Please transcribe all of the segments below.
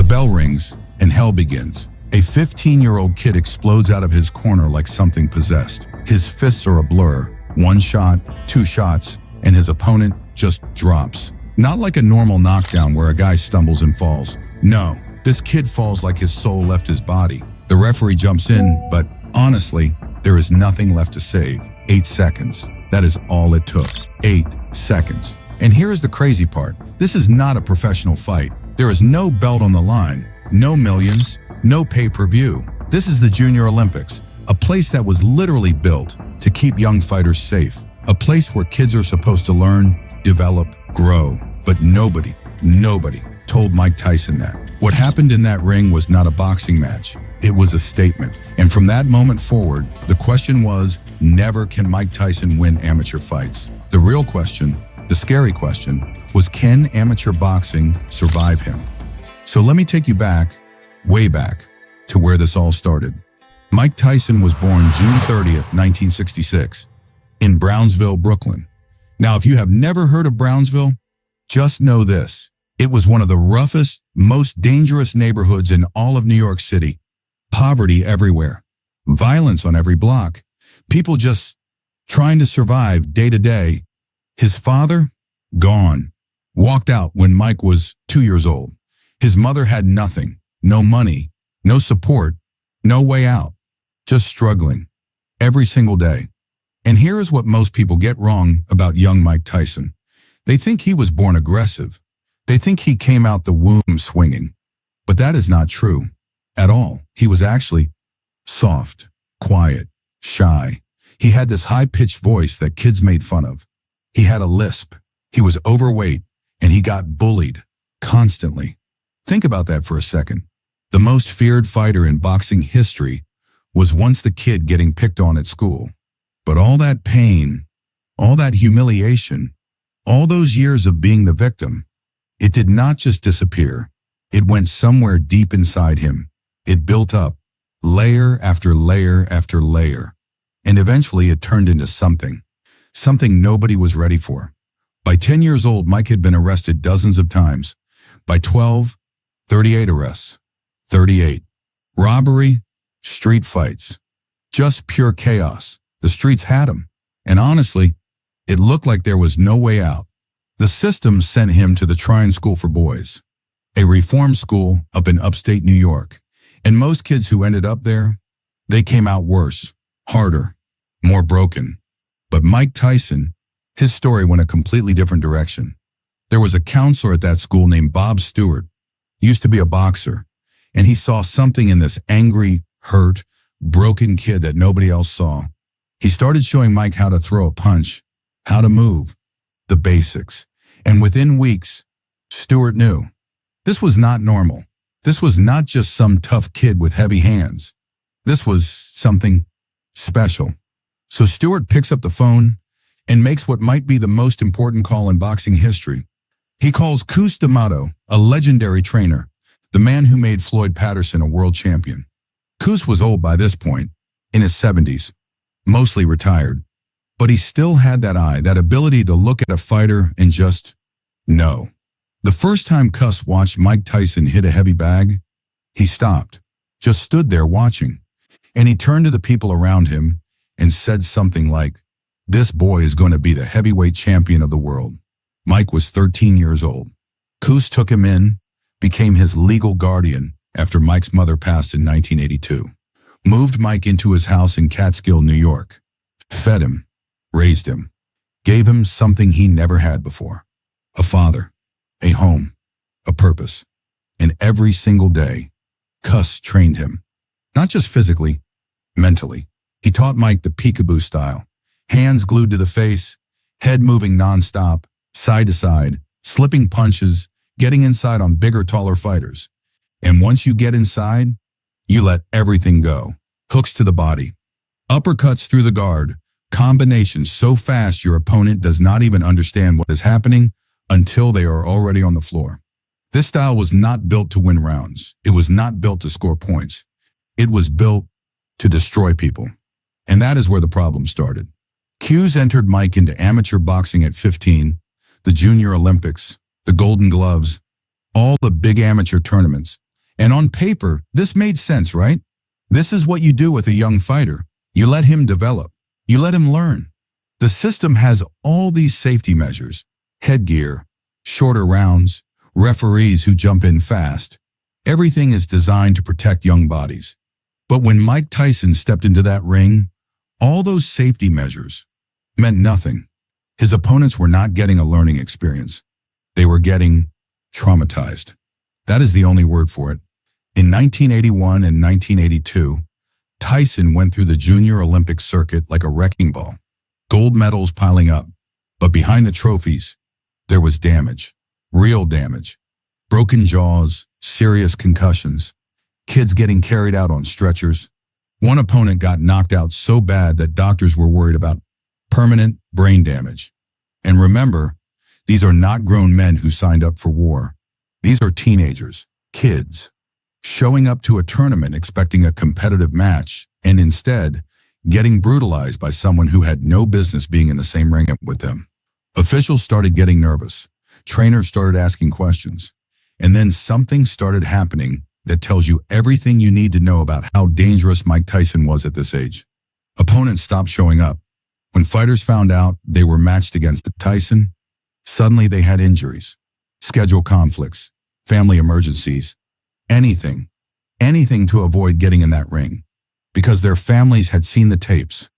bell rings and hell begins. A 15-year-old kid explodes out of his corner like something possessed. His fists are a blur. One shot, two shots, and his opponent just drops. Not like a normal knockdown where a guy stumbles and falls. No, this kid falls like his soul left his body. The referee jumps in, but honestly, there is nothing left to save. 8 seconds. That is all it took. 8 seconds. And here is the crazy part. This is not a professional fight. There is no belt on the line, no millions, no pay-per-view. This is the Junior Olympics, a place that was literally built to keep young fighters safe. A place where kids are supposed to learn, develop, grow. But nobody told Mike Tyson that. What happened in that ring was not a boxing match. It was a statement. And from that moment forward, the question was, never can Mike Tyson win amateur fights. The real question, the scary question, was can amateur boxing survive him? So let me take you back, way back, to where this all started. Mike Tyson was born June 30th, 1966, in Brownsville, Brooklyn. Now, if you have never heard of Brownsville, just know this. It was one of the roughest, most dangerous neighborhoods in all of New York City. Poverty everywhere. Violence on every block. People just trying to survive day to day. His father, gone. Walked out when Mike was 2 years old. His mother had nothing. No money. No support. No way out. Just struggling. Every single day. And here is what most people get wrong about young Mike Tyson. They think he was born aggressive. They think he came out the womb swinging. But that is not true at all. He was actually soft, quiet, shy. He had this high-pitched voice that kids made fun of. He had a lisp. He was overweight, and he got bullied constantly. Think about that for a second. The most feared fighter in boxing history was once the kid getting picked on at school. But all that pain, all that humiliation, all those years of being the victim, it did not just disappear. It went somewhere deep inside him. It built up, layer after layer after layer. And eventually it turned into something nobody was ready for. By 10 years old, Mike had been arrested dozens of times. By 12, 38 arrests. 38. Robbery, street fights. Just pure chaos. The streets had him. And honestly, it looked like there was no way out. The system sent him to the Tryon School for Boys, a reform school up in upstate New York. And most kids who ended up there, they came out worse, harder, more broken. But Mike Tyson, his story went a completely different direction. There was a counselor at that school named Bob Stewart, used to be a boxer, and he saw something in this angry, hurt, broken kid that nobody else saw. He started showing Mike how to throw a punch, how to move, the basics. And within weeks, Stewart knew. This was not normal. This was not just some tough kid with heavy hands. This was something special. So Stewart picks up the phone and makes what might be the most important call in boxing history. He calls Cus D'Amato, a legendary trainer, the man who made Floyd Patterson a world champion. Cus was old by this point, in his 70s, mostly retired. But he still had that eye, that ability to look at a fighter and just know. The first time Cus watched Mike Tyson hit a heavy bag, he stopped, just stood there watching. And he turned to the people around him and said something like, "This boy is going to be the heavyweight champion of the world." Mike was 13 years old. Cus took him in, became his legal guardian after Mike's mother passed in 1982, moved Mike into his house in Catskill, New York, fed him, raised him, gave him something he never had before, a father, a home, a purpose. And every single day, Cus trained him, not just physically, mentally. He taught Mike the Peekaboo style, hands glued to the face, head moving nonstop, side to side, slipping punches, getting inside on bigger, taller fighters. And once you get inside, you let everything go. Hooks to the body, uppercuts through the guard, combinations so fast your opponent does not even understand what is happening until they are already on the floor. This style was not built to win rounds. It was not built to score points. It was built to destroy people. And that is where the problem started. Cus entered Mike into amateur boxing at 15, the Junior Olympics, the Golden Gloves, all the big amateur tournaments. And on paper, this made sense, right? This is what you do with a young fighter. You let him develop. You let him learn. The system has all these safety measures, headgear, shorter rounds, referees who jump in fast. Everything is designed to protect young bodies. But when Mike Tyson stepped into that ring, all those safety measures meant nothing. His opponents were not getting a learning experience. They were getting traumatized. That is the only word for it. In 1981 and 1982, Tyson went through the junior Olympic circuit like a wrecking ball. Gold medals piling up. But behind the trophies, there was damage. Real damage. Broken jaws, serious concussions, kids getting carried out on stretchers. One opponent got knocked out so bad that doctors were worried about permanent brain damage. And remember, these are not grown men who signed up for war. These are teenagers, kids, showing up to a tournament expecting a competitive match and instead getting brutalized by someone who had no business being in the same ring with them. Officials started getting nervous. Trainers started asking questions. And then something started happening that tells you everything you need to know about how dangerous Mike Tyson was at this age. Opponents stopped showing up. When fighters found out they were matched against Tyson, suddenly they had injuries, schedule conflicts, family emergencies, anything to avoid getting in that ring. Because their families had seen the tapes.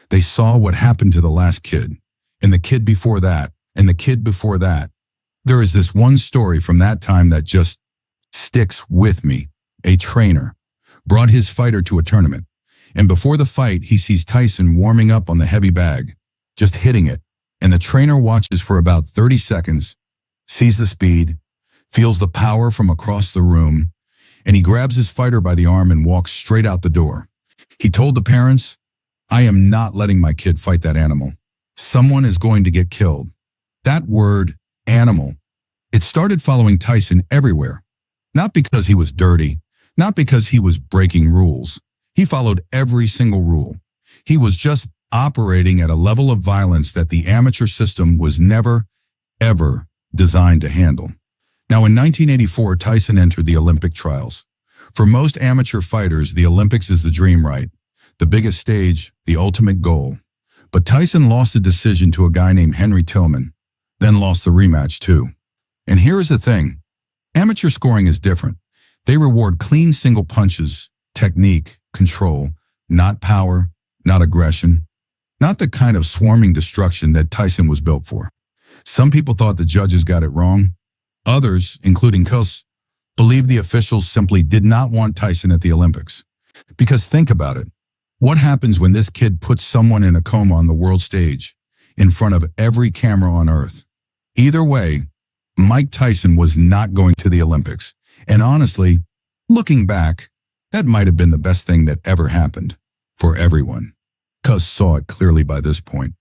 They saw what happened to the last kid, and the kid before that, and the kid before that. There is this one story from that time that just sticks with me. A trainer brought his fighter to a tournament, and before the fight, he sees Tyson warming up on the heavy bag, just hitting it, and the trainer watches for about 30 seconds, sees the speed, feels the power from across the room, and he grabs his fighter by the arm and walks straight out the door. He told the parents, "I am not letting my kid fight that animal. Someone is going to get killed." That word, animal, it started following Tyson everywhere. Not because he was dirty, not because he was breaking rules. He followed every single rule. He was just operating at a level of violence that the amateur system was never, ever designed to handle. Now, in 1984, Tyson entered the Olympic trials. For most amateur fighters, the Olympics is the dream, right? The biggest stage, the ultimate goal. But Tyson lost a decision to a guy named Henry Tillman, then lost the rematch too. And here's the thing. Amateur scoring is different. They reward clean single punches, technique, control, not power, not aggression, not the kind of swarming destruction that Tyson was built for. Some people thought the judges got it wrong. Others, including Cus, believed the officials simply did not want Tyson at the Olympics. Because think about it. What happens when this kid puts someone in a coma on the world stage, in front of every camera on earth? Either way, Mike Tyson was not going to the Olympics. And honestly, looking back, that might have been the best thing that ever happened for everyone. Cus saw it clearly by this point.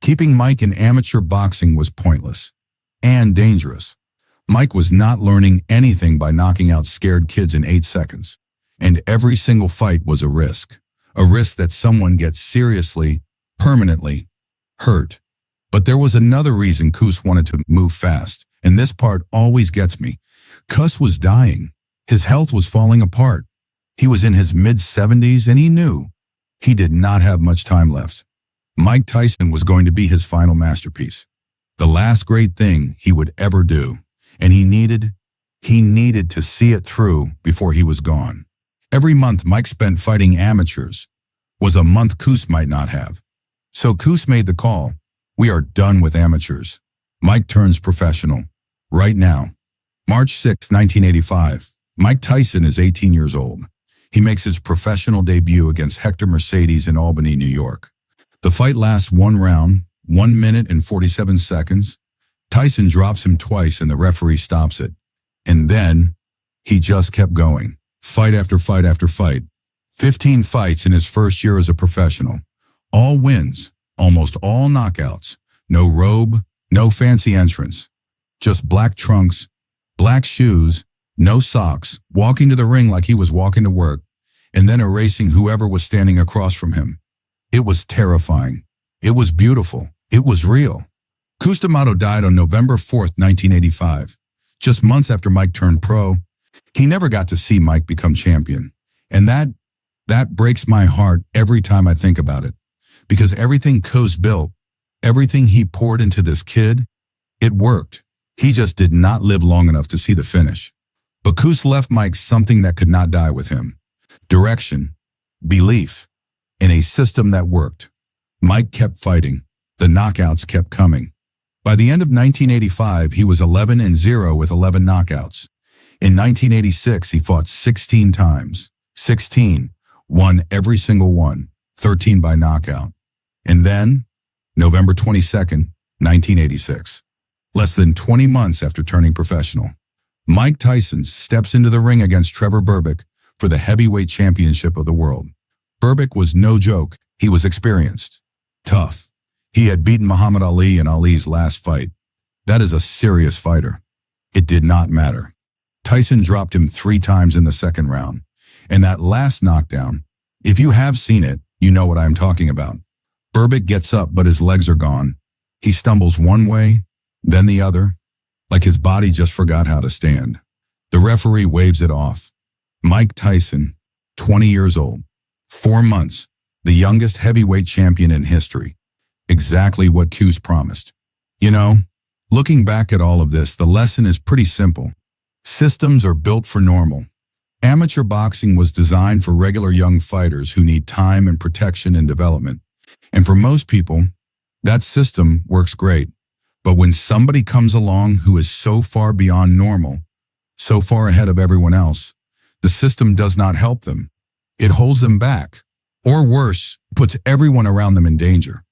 Keeping Mike in amateur boxing was pointless and dangerous. Mike was not learning anything by knocking out scared kids in 8 seconds. And every single fight was a risk that someone gets seriously, permanently hurt. But there was another reason Cus wanted to move fast, and this part always gets me. Cus was dying. His health was falling apart. He was in his mid-70s, and he knew he did not have much time left. Mike Tyson was going to be his final masterpiece, the last great thing he would ever do, and he needed to see it through before he was gone. Every month Mike spent fighting amateurs was a month Cus might not have. So Cus made the call. We are done with amateurs. Mike turns professional. Right now. March 6, 1985. Mike Tyson is 18 years old. He makes his professional debut against Hector Mercedes in Albany, New York. The fight lasts 1 round, 1 minute and 47 seconds. Tyson drops him twice and the referee stops it. And then he just kept going. Fight after fight after fight. 15 fights in his first year as a professional. All wins, almost all knockouts. No robe, no fancy entrance. Just black trunks, black shoes, no socks, walking to the ring like he was walking to work, and then erasing whoever was standing across from him. It was terrifying. It was beautiful. It was real. Cus D'Amato died on November 4th, 1985. Just months after Mike turned pro, He never got to see Mike become champion. And that breaks my heart every time I think about it. Because everything Cus built, everything he poured into this kid, it worked. He just did not live long enough to see the finish. But Cus left Mike something that could not die with him. Direction, belief, in a system that worked. Mike kept fighting. The knockouts kept coming. By the end of 1985, he was 11-0 with 11 knockouts. In 1986, he fought 16 times. 16, won every single one, 13 by knockout. And then, November 22nd, 1986, less than 20 months after turning professional, Mike Tyson steps into the ring against Trevor Berbick for the heavyweight championship of the world. Berbick was no joke. He was experienced, tough. He had beaten Muhammad Ali in Ali's last fight. That is a serious fighter. It did not matter. Tyson dropped him 3 times in the second round. And that last knockdown, if you have seen it, you know what I'm talking about. Berbick gets up, but his legs are gone. He stumbles one way, then the other, like his body just forgot how to stand. The referee waves it off. Mike Tyson, 20 years old, 4 months, the youngest heavyweight champion in history. Exactly what Cus promised. You know, looking back at all of this, the lesson is pretty simple. Systems are built for normal. Amateur boxing was designed for regular young fighters who need time and protection and development. And for most people, that system works great. But when somebody comes along who is so far beyond normal, so far ahead of everyone else, the system does not help them. It holds them back. Or worse, puts everyone around them in danger.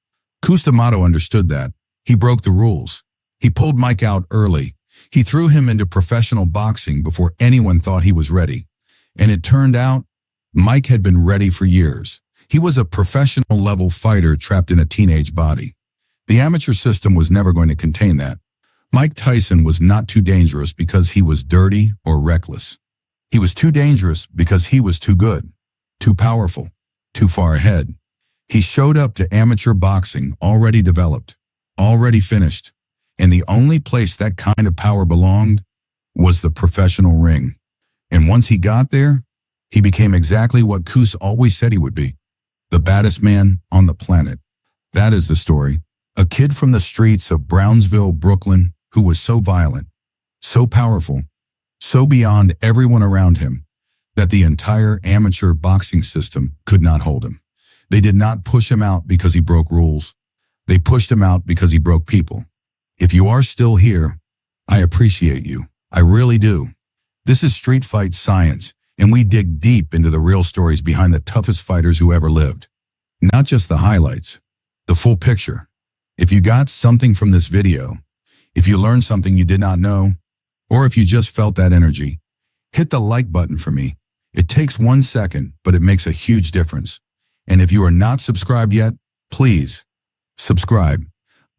Cus D'Amato understood that. He broke the rules. He pulled Mike out early. He threw him into professional boxing before anyone thought he was ready. And it turned out, Mike had been ready for years. He was a professional level fighter trapped in a teenage body. The amateur system was never going to contain that. Mike Tyson was not too dangerous because he was dirty or reckless. He was too dangerous because he was too good, too powerful, too far ahead. He showed up to amateur boxing already developed, already finished, and the only place that kind of power belonged was the professional ring. And once he got there, he became exactly what Cus always said he would be, the baddest man on the planet. That is the story. A kid from the streets of Brownsville, Brooklyn, who was so violent, so powerful, so beyond everyone around him, that the entire amateur boxing system could not hold him. They did not push him out because he broke rules. They pushed him out because he broke people. If you are still here, I appreciate you. I really do. This is Street Fight Science, and we dig deep into the real stories behind the toughest fighters who ever lived. Not just the highlights, the full picture. If you got something from this video, if you learned something you did not know, or if you just felt that energy, hit the like button for me. It takes 1 second, but it makes a huge difference. And if you are not subscribed yet, please subscribe.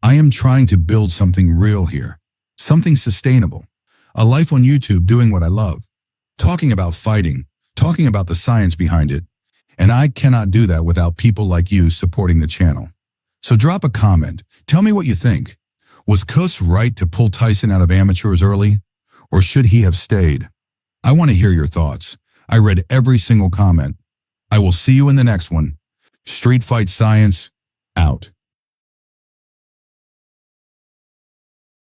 I am trying to build something real here, something sustainable, a life on YouTube doing what I love, talking about fighting, talking about the science behind it. And I cannot do that without people like you supporting the channel. So drop a comment. Tell me what you think. Was Cus right to pull Tyson out of amateurs early? Or should he have stayed? I want to hear your thoughts. I read every single comment. I will see you in the next one. Street Fight Science, out.